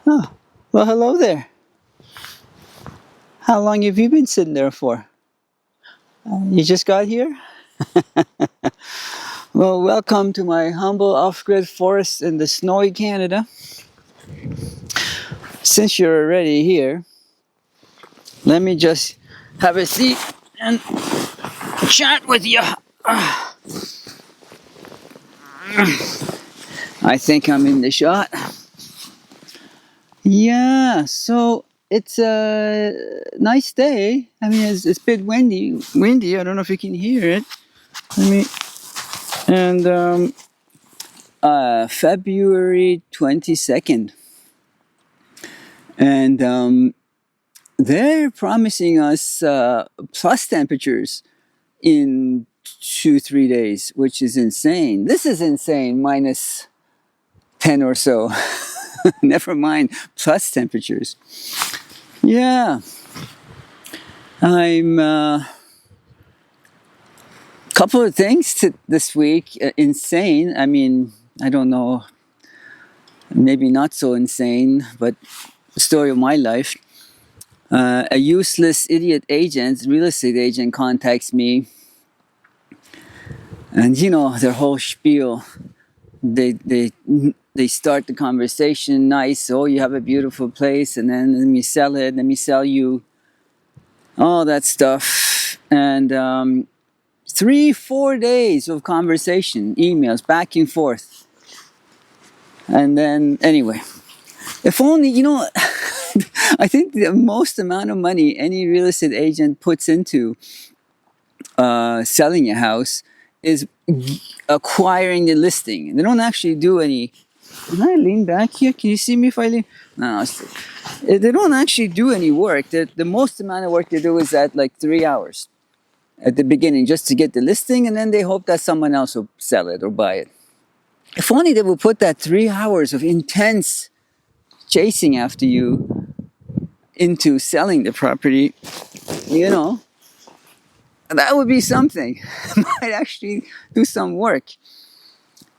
Oh, well, hello there. How long have you been sitting there for? You just got here? Well, welcome to my humble off-grid forest in the snowy Canada. Since you're already here, let me just have a seat and chat with you. I think I'm in the shot. Yeah, so it's a nice day. I mean, it's a bit windy. Windy. I don't know if you can hear it. Let me. And February 22nd. And they're promising us plus temperatures in 2, 3 days, which is insane. This is insane, minus 10 or so. Never mind plus temperatures. Yeah. I'm couple of things this week. Insane. I mean, I don't know. Maybe not so insane, but the story of my life. A useless idiot agent, real estate agent, contacts me, and their whole spiel. They start the conversation nice. Oh, you have a beautiful place, and then let me sell it. Let me sell you all that stuff, and 3, 4 days of conversation, emails back and forth, and then anyway, if only I think the most amount of money any real estate agent puts into selling a house is acquiring the listing. They don't actually do any. Can I lean back here? Can you see me if I lean? No, they don't actually do any work. The most amount of work they do is at like 3 hours at the beginning just to get the listing, and then they hope that someone else will sell it or buy it. If only they would put that 3 hours of intense chasing after you into selling the property, that would be something. Might actually do some work.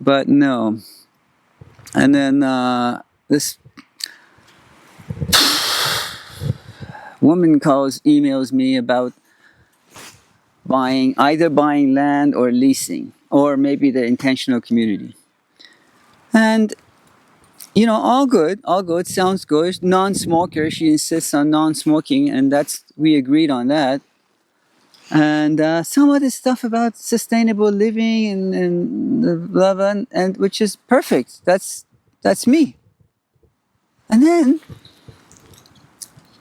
But no. And then this woman emails me about either buying land or leasing, or maybe the intentional community. And all good, sounds good. Non-smoker, she insists on non-smoking, and we agreed on that. And some other stuff about sustainable living and blah blah, and which is perfect. That's me. And then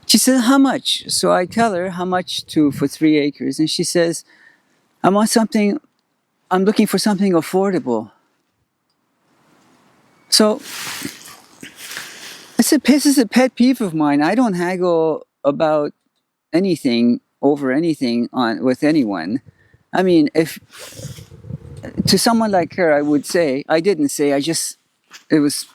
she said, "How much?" So I tell her how much for 3 acres, and she says, I'm looking for something affordable." So this is a pet peeve of mine. I don't haggle about anything over anything with anyone. I mean, if to someone like her, I would say, I didn't say, it was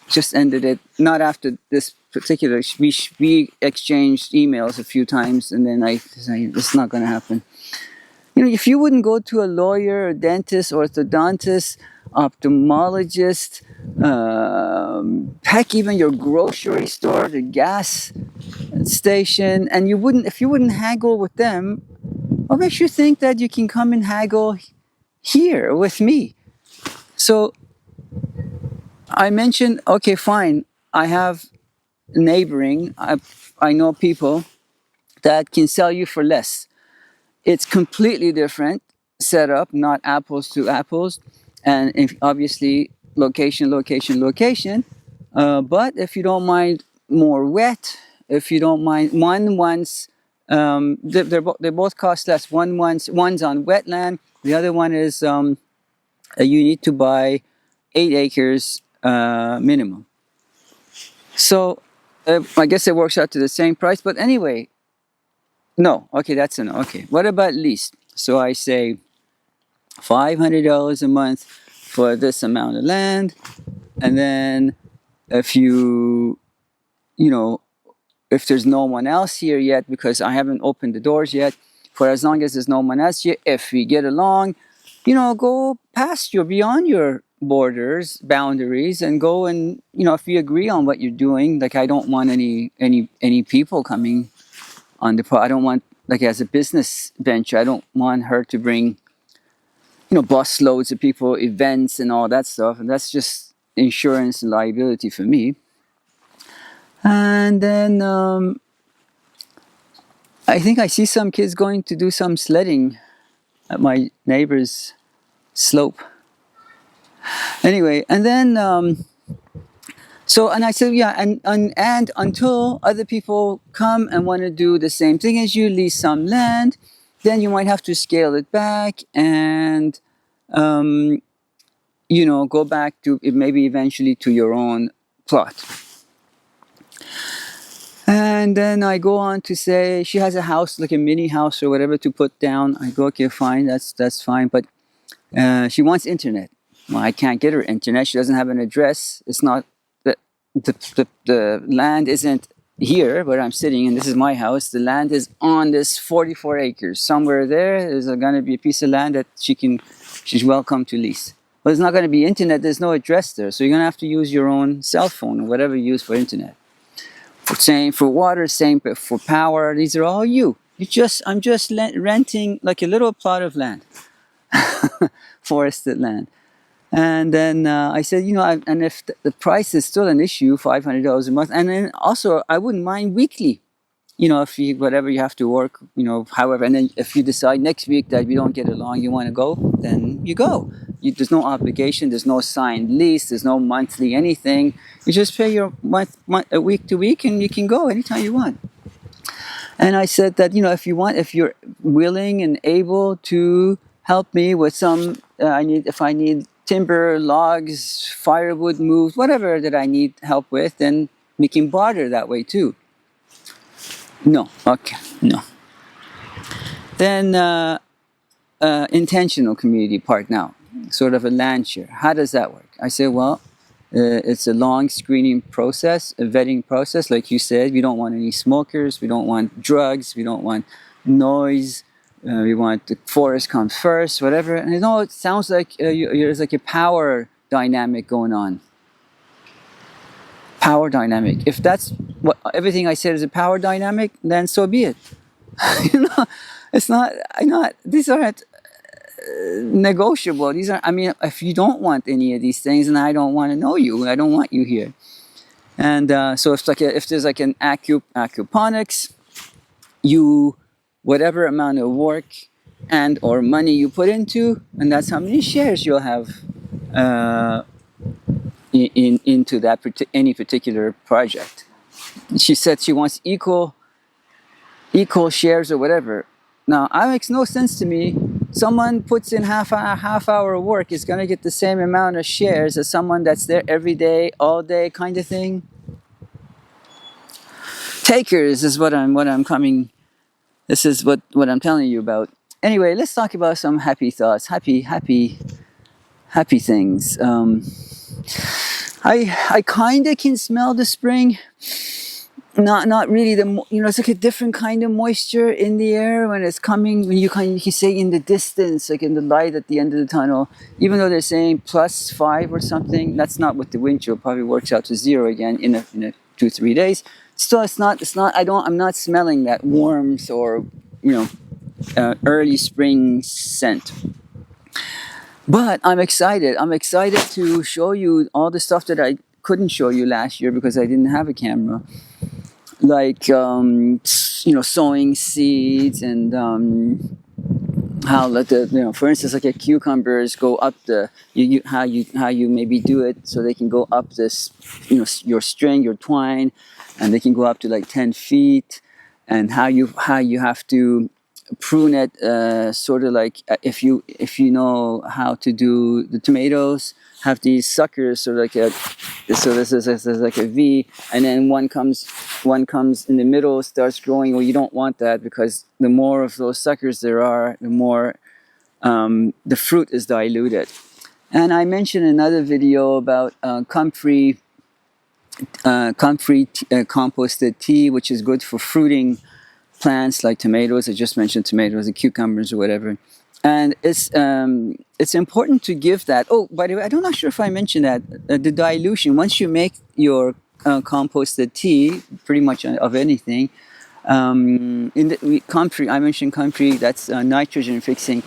just ended it. Not after this particular, we exchanged emails a few times, and then I said, it's not going to happen. If you wouldn't go to a lawyer, a dentist, orthodontist, ophthalmologist, heck, even your grocery store, the gas station, and if you wouldn't haggle with them, what makes you think that you can come and haggle here with me? So I mentioned, okay, fine, I have neighboring, I know people that can sell you for less. It's completely different setup, not apples to apples, and obviously location. But if you don't mind more wet, if you don't mind, they both cost less. One's on wetland. The other one is you need to buy 8 acres minimum. So I guess it works out to the same price. But anyway, no. Okay, that's a no. Okay, what about lease? So I say $500 a month for this amount of land, and then if if there's no one else here yet, because I haven't opened the doors yet, for as long as there's no one else here, if we get along, go past beyond your borders, boundaries, and go and, you know, if you agree on what you're doing, like I don't want any people coming on the I don't want, like as a business venture, I don't want her to bring, you know, bus loads of people, events and all that stuff, and that's just insurance and liability for me. And then I think I see some kids going to do some sledding at my neighbor's slope. Anyway, and then so, and I said, yeah, and until other people come and want to do the same thing as you, lease some land, then you might have to scale it back and, you know, go back to maybe eventually to your own plot. And then I go on to say she has a house, like a mini house or whatever, to put down. I go, okay, fine, that's fine, but she wants internet. Well, I can't get her internet. She doesn't have an address. It's not the land isn't here where I'm sitting, and this is my house. The land is on this 44 acres. Somewhere there's going to be a piece of land that she's welcome to lease. But it's not going to be internet. There's no address there, so you're going to have to use your own cell phone or whatever you use for internet. Same for water, same for power. These are all you. I'm just renting like a little plot of land, forested land. And then I said, you know, and if the price is still an issue, $500 a month, and then also I wouldn't mind weekly, you know, if you, whatever you have to work, you know, however, and then if you decide next week that we don't get along, you want to go, then you go. There's no obligation, there's no signed lease, there's no monthly anything. You just pay your week to week, and you can go anytime you want. And I said that, you know, if you're willing and able to help me with some, if I need timber, logs, firewood moved, whatever that I need help with, then we can barter that way too. No, okay, no. Then intentional community part now, sort of a land share. How does that work? I say, well, it's a long screening process, a vetting process. Like you said, we don't want any smokers, we don't want drugs, we don't want noise. We want the forest comes first, whatever. And you know, it sounds like there's like a power dynamic going on. Power dynamic. If that's what everything I said is a power dynamic, then so be it. You know, it's not. These aren't negotiable. These are. I mean, if you don't want any of these things, and I don't want to know you, I don't want you here. And so if there's like an aquaponics, whatever amount of work and or money you put into, and that's how many shares you'll have into that any particular project. She said she wants equal shares or whatever. Now, that makes no sense to me. Someone puts in half hour work is going to get the same amount of shares as someone that's there every day, all day kind of thing. Takers is what I'm coming. This is what I'm telling you about. Anyway, let's talk about some happy thoughts, happy things. I kind of can smell the spring. Not really it's like a different kind of moisture in the air when it's coming. When you can say in the distance, like in the light at the end of the tunnel. Even though they're saying +5 or something, that's not what the wind chill probably works out to 0 again in a 2-3 days. Still, it's not. I'm not smelling that warmth or, early spring scent. But I'm excited. I'm excited to show you all the stuff that I couldn't show you last year because I didn't have a camera. Like, sowing seeds and how for instance, like cucumbers go up how you maybe do it so they can go up this, your string, your twine, and they can go up to like 10 feet, and how you have to prune it, sort of like if you know how to do the tomatoes, have these suckers sort of this is like a V, and then one comes in the middle, starts growing. Well, you don't want that because the more of those suckers there are, the more the fruit is diluted. And I mentioned in another video about comfrey composted tea, which is good for fruiting plants like tomatoes. I just mentioned tomatoes and cucumbers or whatever. And it's important to give that. Oh, by the way, I'm not sure if I mentioned that the dilution. Once you make your composted tea, pretty much of anything, in the comfrey, I mentioned comfrey. That's nitrogen fixing.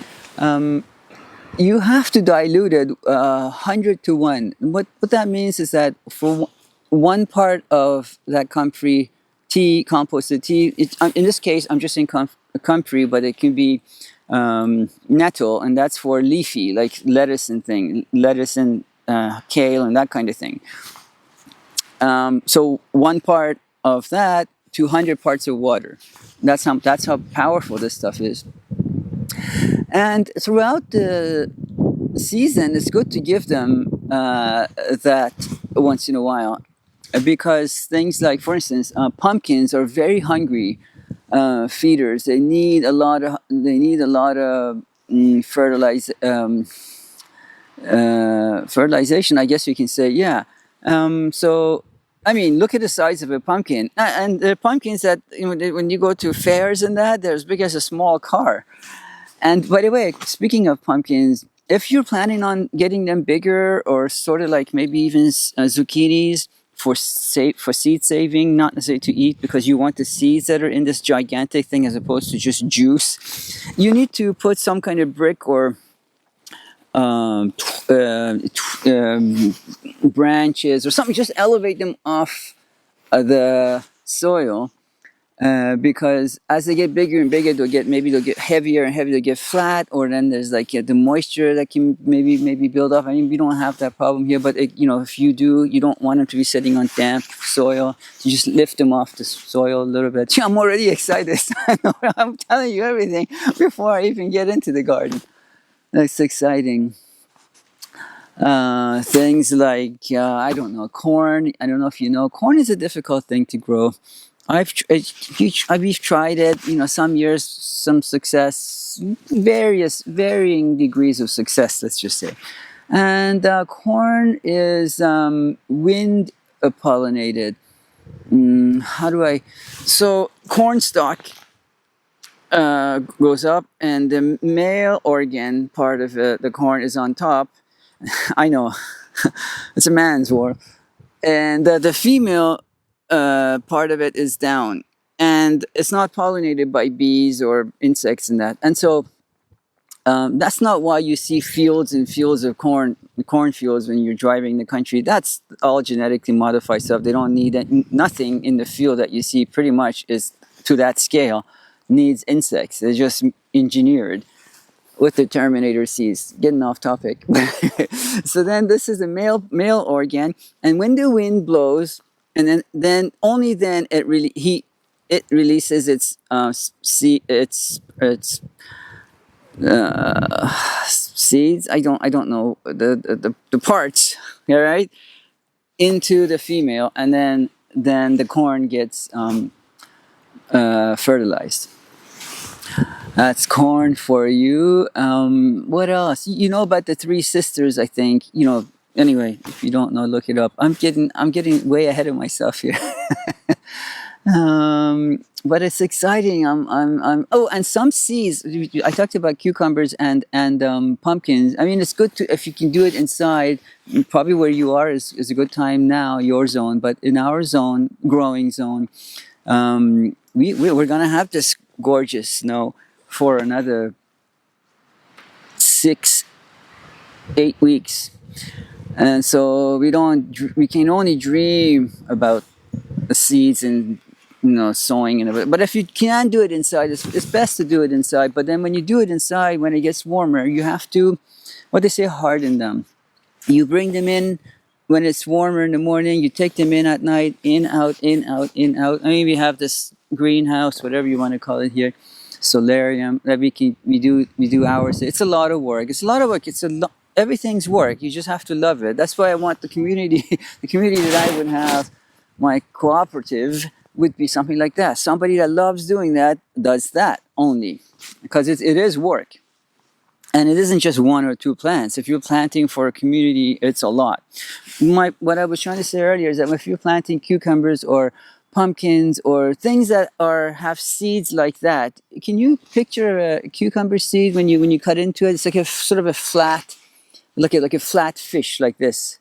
You have to dilute it 100 to 1. What that means is that for one part of that comfrey tea, composted tea, in this case, I'm just saying comfrey, but it can be nettle, and that's for leafy, like lettuce and kale and that kind of thing. So one part of that to 100 parts of water. That's how powerful this stuff is. And throughout the season, it's good to give them that once in a while, because things like, for instance, pumpkins are very hungry feeders. They need a lot of fertilization, I guess you can say. Yeah. So I mean, look at the size of a pumpkin, and the pumpkins that when you go to fairs and that, they're as big as a small car. And by the way, speaking of pumpkins, if you're planning on getting them bigger, or sort of like maybe even zucchinis for seed saving, not necessarily to eat, because you want the seeds that are in this gigantic thing as opposed to just juice, you need to put some kind of brick or branches or something, just elevate them off the soil. Because as they get bigger and bigger, they'll get heavier and heavier. They'll get flat, or then there's like the moisture that can maybe build up. I mean, we don't have that problem here, but if you do, you don't want them to be sitting on damp soil. You just lift them off the soil a little bit. I'm already excited. I'm telling you everything before I even get into the garden. That's exciting. Things like I don't know, corn. I don't know if you know, corn is a difficult thing to grow. We've tried it, some years, some success, varying degrees of success, let's just say. And corn is wind pollinated. So corn stalk goes up, and the male organ part of the corn is on top. I know, it's a man's war. And the female part of it is down, and it's not pollinated by bees or insects and that. And so that's not why you see fields and fields of cornfields when you're driving the country. That's all genetically modified stuff. They don't need nothing in the field that you see, pretty much is to that scale, needs insects. They're just engineered with the Terminator seeds. Getting off topic. So then this is a male organ, and when the wind blows, and then only then it releases its seeds. I don't know the parts. All right, into the female, and then the corn gets fertilized. That's corn for you. What else? You know about the three sisters, I think. Anyway, if you don't know, look it up. I'm getting way ahead of myself here. But it's exciting. Oh, and some seeds. I talked about cucumbers and pumpkins. I mean, it's good if you can do it inside. Probably where you are is a good time now, your zone. But in our zone, growing zone, we're gonna have this gorgeous snow for another 6-8 weeks. And so we can only dream about the seeds and sowing and everything. But if you can do it inside, it's best to do it inside. But then when you do it inside, when it gets warmer, you have to, what they say, harden them. You bring them in when it's warmer in the morning. You take them in at night, in, out, in, out, in, out. I mean, we have this greenhouse, whatever you want to call it here, solarium that we do hours. It's a lot of work. Everything's work. You just have to love it. That's why I want the community that I would have, my cooperative, would be something like that. Somebody that loves doing that, does that only. Because it is work. And it isn't just 1 or 2 plants. If you're planting for a community, it's a lot. What I was trying to say earlier is that if you're planting cucumbers or pumpkins or things that have seeds like that. Can you picture a cucumber seed when you cut into it? It's like a sort of a flat, like a flat fish like this.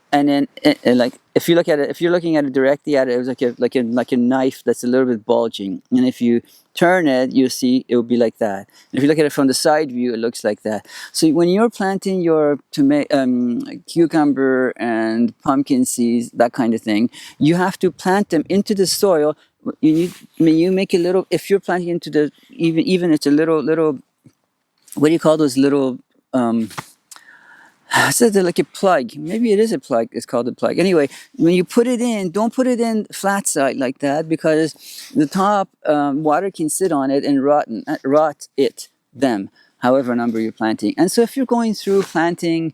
And then, like if you look at it, if you're looking at it directly at it, it was like a knife that's a little bit bulging. And if you turn it, you'll see it will be like that. And if you look at it from the side view, it looks like that. So when you're planting your cucumber and pumpkin seeds, that kind of thing, you have to plant them into the soil. You need, I mean, you make a little. If you're planting into the even it's a little. What do you call those little? I said they're like a plug. Maybe it is a plug. It's called a plug. Anyway, when you put it in, don't put it in flat side like that, because the top water can sit on it and rot them, however number you're planting. And so if you're going through planting,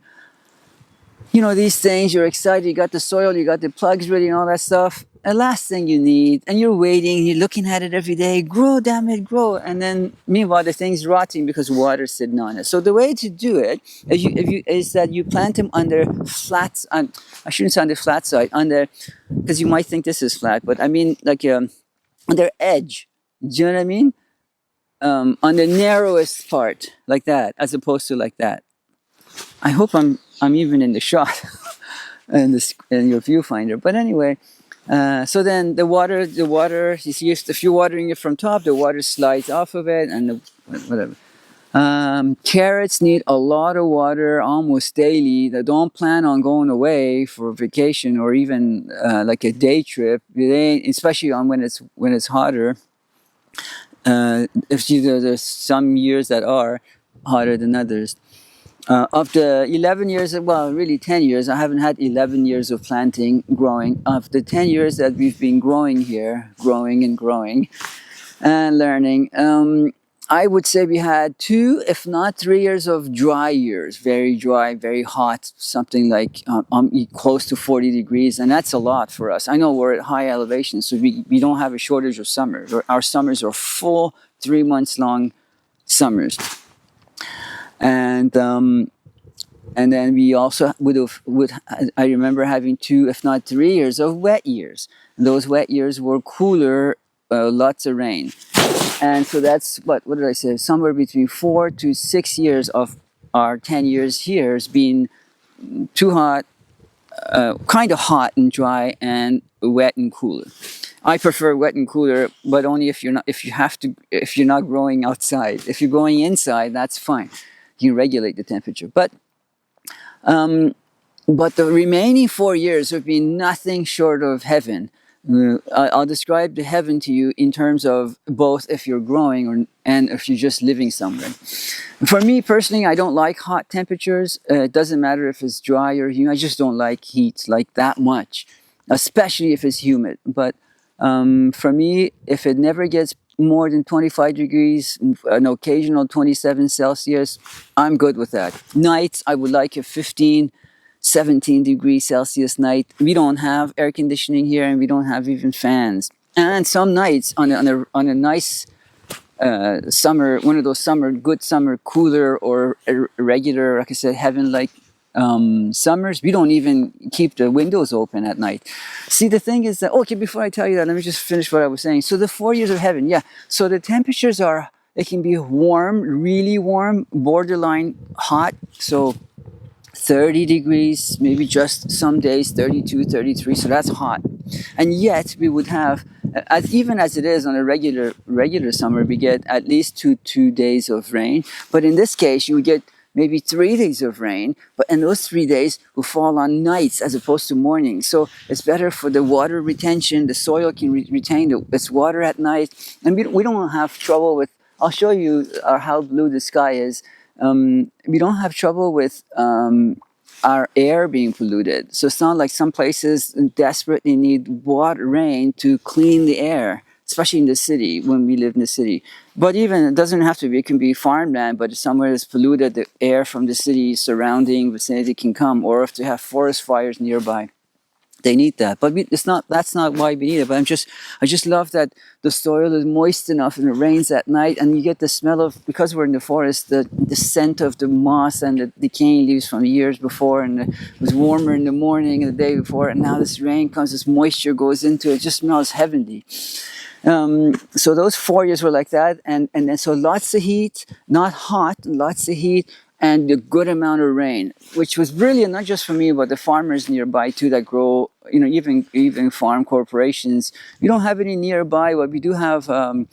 these things, you're excited, you got the soil, you got the plugs ready and all that stuff. The last thing you need, and you're waiting, you're looking at it every day, grow, damn it, grow. And then meanwhile, the thing's rotting because water's sitting on it. So the way to do it is that you plant them under flats. I shouldn't say on the flat side, because you might think this is flat, but I mean like on their edge. Do you know what I mean? On the narrowest part, like that, as opposed to like that. I hope I'm even in the shot in your viewfinder. But anyway, so then the water, you see, if you're watering it from top, the water slides off of it, and whatever. Carrots need a lot of water almost daily. They don't plan on going away for vacation or even like a day trip. Especially when it's hotter. There's some years that are hotter than others. Of the 11 years, well, really 10 years, I haven't had 11 years of planting, growing. Of the 10 years that we've been growing here, growing and learning, I would say we had 2, if not 3 years of dry years, very dry, very hot, something like close to 40 degrees. And that's a lot for us. I know we're at high elevation, so we don't have a shortage of summers. Our summers are full 3 months long summers. And then we also I remember having 2, if not 3 years of wet years. And those wet years were cooler, lots of rain. And so that's, what did I say? Somewhere between 4 to 6 years of our 10 years here has been too hot, kind of hot and dry, and wet and cooler. I prefer wet and cooler, but only if you're not growing outside. If you're going inside, that's fine. You regulate the temperature. But the remaining 4 years have been nothing short of heaven. I'll describe the heaven to you in terms of both if you're growing and if you're just living somewhere. For me personally, I don't like hot temperatures. It doesn't matter if it's dry or humid. I just don't like heat like that much, especially if it's humid. But for me, if it never gets more than 25 degrees, an occasional 27 Celsius, I'm good with that. Nights, I would like a 15, 17 degrees Celsius night. We don't have air conditioning here, and we don't have even fans. And some nights on a nice summer, one of those good summer, cooler or regular, like I said, heaven-like summers, we don't even keep the windows open at night. See, the thing is that, okay, before I tell you that, let me just finish what I was saying. So the 4 years of heaven, yeah. So the temperatures it can be warm, really warm, borderline hot. So 30 degrees, maybe just some days, 32, 33. So that's hot. And yet we would have, even as it is on a regular summer, we get at least two days of rain. But in this case, you would get maybe 3 days of rain, and those 3 days will fall on nights as opposed to mornings. So it's better for the water retention. The soil can retain its water at night. And we don't have trouble with, I'll show you how blue the sky is. We don't have trouble with our air being polluted. So it's not like some places desperately need rain to clean the air, especially in the city, when we live in the city. But even, it doesn't have to be, it can be farmland, but somewhere that's polluted, the air from the city surrounding vicinity can come, or if they have forest fires nearby. They need that, but it's not. That's not why we need it. But I just love that the soil is moist enough, and it rains at night, and you get the smell of, because we're in the forest, the scent of the moss and the decaying leaves from the years before, and it was warmer in the morning and the day before, and now this rain comes, this moisture goes into it. It just smells heavenly. So those 4 years were like that, and then so lots of heat, not hot, lots of heat, and a good amount of rain, which was brilliant, not just for me, but the farmers nearby too that grow, even farm corporations. We don't have any nearby, but we do have a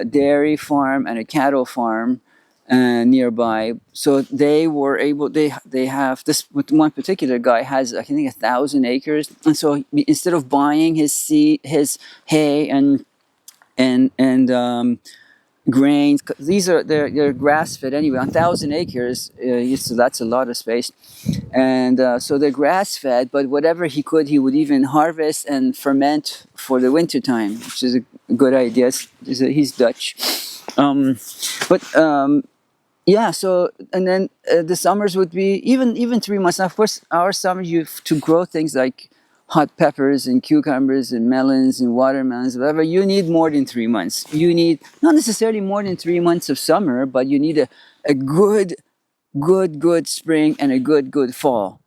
dairy farm and a cattle farm nearby. So they were able, they have this, one particular guy has, I think, 1,000 acres. And so instead of buying his seed, his hay and grains, they're grass fed anyway on 1,000 acres, so that's a lot of space, and so they're grass fed, but whatever he could, he would even harvest and ferment for the winter time, which is a good idea. He's Dutch. But yeah, so, and then the summers would be even 3 months. Now, of course, our summers, to grow things like hot peppers and cucumbers and melons and watermelons, whatever, you need more than 3 months. You need not necessarily more than 3 months of summer, but you need a good spring and a good fall,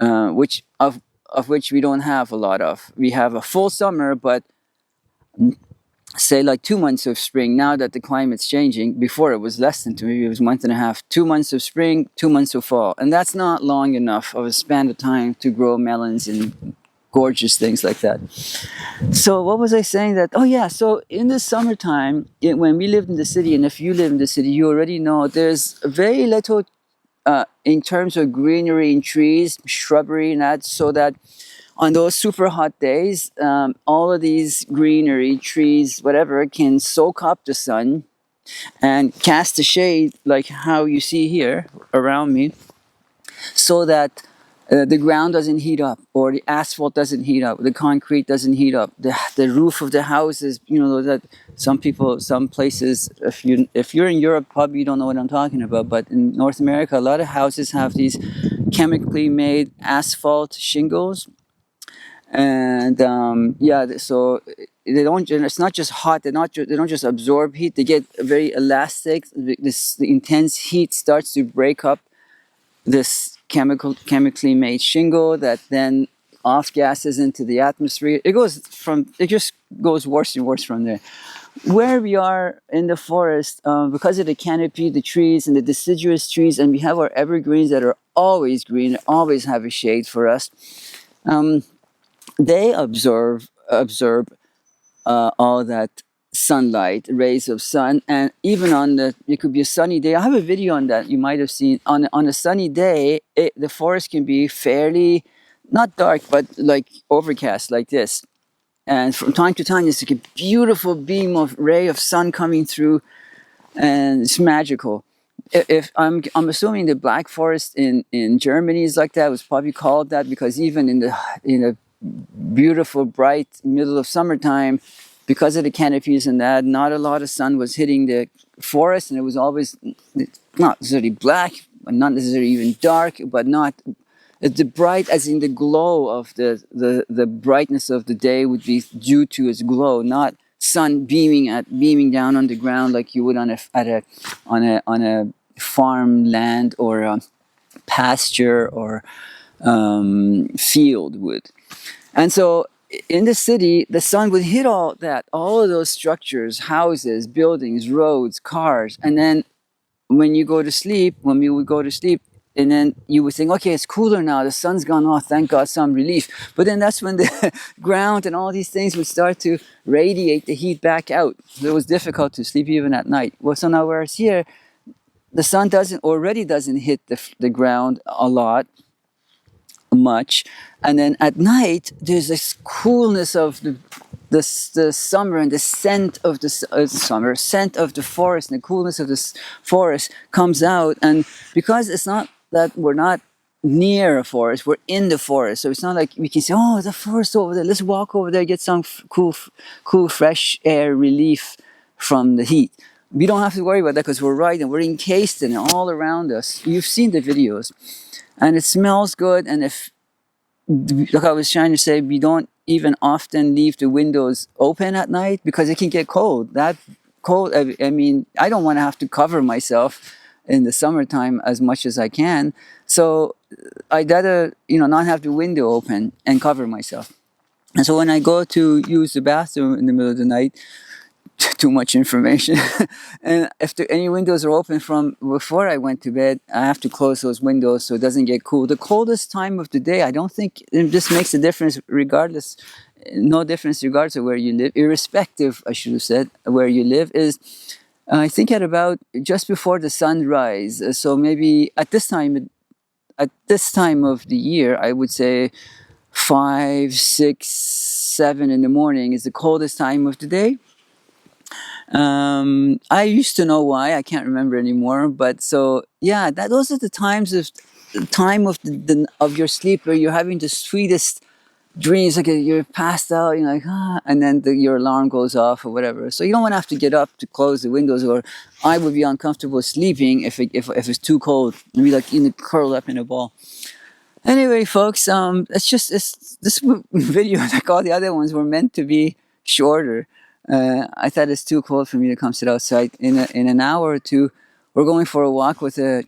which of which we don't have a lot of. We have a full summer, but say like 2 months of spring. Now that the climate's changing, before it was less than two, maybe it was a month and a half. 2 months of spring, 2 months of fall, and that's not long enough of a span of time to grow melons and gorgeous things like that. So what was I saying? That, oh yeah, so in the summertime, when we lived in the city, and if you live in the city, you already know there's very little in terms of greenery and trees, shrubbery, and that, so that on those super hot days, all of these greenery, trees, whatever, can soak up the sun and cast a shade like how you see here around me, so that the ground doesn't heat up, or the asphalt doesn't heat up, the concrete doesn't heat up, the roof of the houses, that some places, if you're in Europe, probably you don't know what I'm talking about, but in North America, a lot of houses have these chemically made asphalt shingles. And yeah, so they don't. It's not just hot. They don't just absorb heat. They get very elastic. The intense heat starts to break up this chemically made shingle that then off gases into the atmosphere. It just goes worse and worse from there. Where we are in the forest, because of the canopy, the trees, and the deciduous trees, and we have our evergreens that are always green, always have a shade for us. They absorb all that sunlight, rays of sun, and even it could be a sunny day. I have a video on that you might have seen. On a sunny day, the forest can be fairly, not dark, but like overcast like this. And from time to time, there's like a beautiful beam of ray of sun coming through, and it's magical. If I'm assuming the Black Forest in Germany is like that. It was probably called that because even in the beautiful, bright middle of summertime, because of the canopies and that, not a lot of sun was hitting the forest, and it was always not necessarily black, but not necessarily even dark, but not the bright, as in the glow of the brightness of the day would be due to its glow, not sun beaming down on the ground like you would on a farmland or a pasture or field would. And so in the city, the sun would hit all of those structures, houses, buildings, roads, cars. And then when we would go to sleep, and then you would think, okay, it's cooler now, the sun's gone off, thank God, some relief. But then that's when the ground and all these things would start to radiate the heat back out. So it was difficult to sleep even at night. Well, so now whereas here, the sun already doesn't hit the ground a lot, much, and then at night there's this coolness of the summer, and the scent of the scent of the forest, and the coolness of the forest comes out. And because it's not that we're not near a forest, we're in the forest, so it's not like we can say, oh, the forest over there, let's walk over there, get some cool fresh air relief from the heat. We don't have to worry about that because we're right, and we're encased in it all around us. You've seen the videos. And it smells good, and if like I was trying to say, we don't even often leave the windows open at night because it can get cold. That cold, I mean, I don't want to have to cover myself in the summertime as much as I can. So I'd rather, not have the window open and cover myself. And so when I go to use the bathroom in the middle of the night, too much information. And if any windows are open from before I went to bed, I have to close those windows so it doesn't get cool. The coldest time of the day, I don't think this makes a difference regardless, no difference regardless of where you live, irrespective, I should have said, where you live, is I think at about just before the sunrise. So maybe at this time of the year, I would say 5, 6, 7 in the morning is the coldest time of the day. I used to know why, I can't remember anymore, but so yeah, those are the times of of your sleep where you're having the sweetest dreams, like you're passed out, you're like, and then your alarm goes off or whatever. So you don't want to have to get up to close the windows, or I would be uncomfortable sleeping if it's too cold and be like curled up in a ball. Anyway, folks, this video, like all the other ones, were meant to be shorter. I thought it's too cold for me to come sit outside. In an hour or two, we're going for a walk with a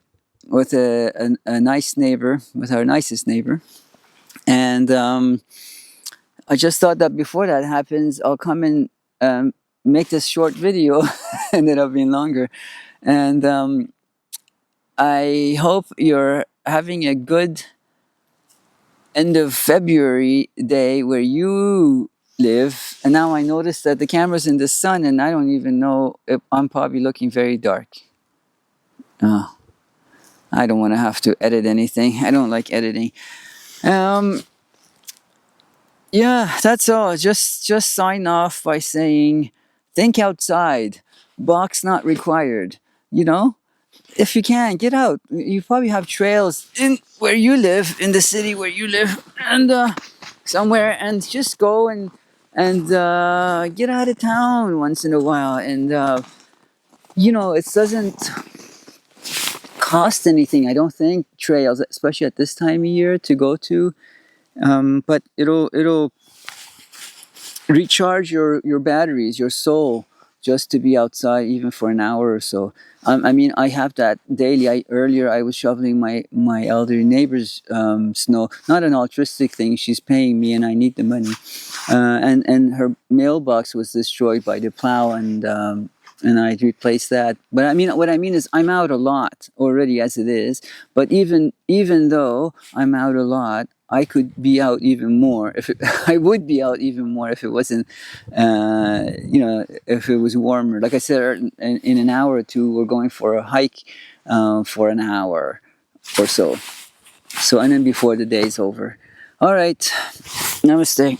nice neighbor, with our nicest neighbor, and I just thought that before that happens, I'll come and make this short video. Ended up being longer, and I hope you're having a good end of February day where you live. And now I notice that the camera's in the sun and I don't even know if I'm probably looking very dark. Oh, I don't want to have to edit anything. I don't like editing. Yeah, that's all. Just sign off by saying, think outside. Box not required. If you can, get out. You probably have trails in where you live, in the city where you live, and somewhere, and just go and get out of town once in a while. And it doesn't cost anything, I don't think, trails, especially at this time of year, to go to. But it'll recharge your batteries, your soul, just to be outside even for an hour or so. I mean, I have that daily. Earlier I was shoveling my elderly neighbor's snow. Not an altruistic thing. She's paying me, and I need the money. And her mailbox was destroyed by the plow, and I replaced that. But I mean, what I mean is, I'm out a lot already as it is. But even though I'm out a lot, I could be out even more I would be out even more if it wasn't, if it was warmer. Like I said, in an hour or two, we're going for a hike for an hour or so. And then before the day's over. All right. Namaste.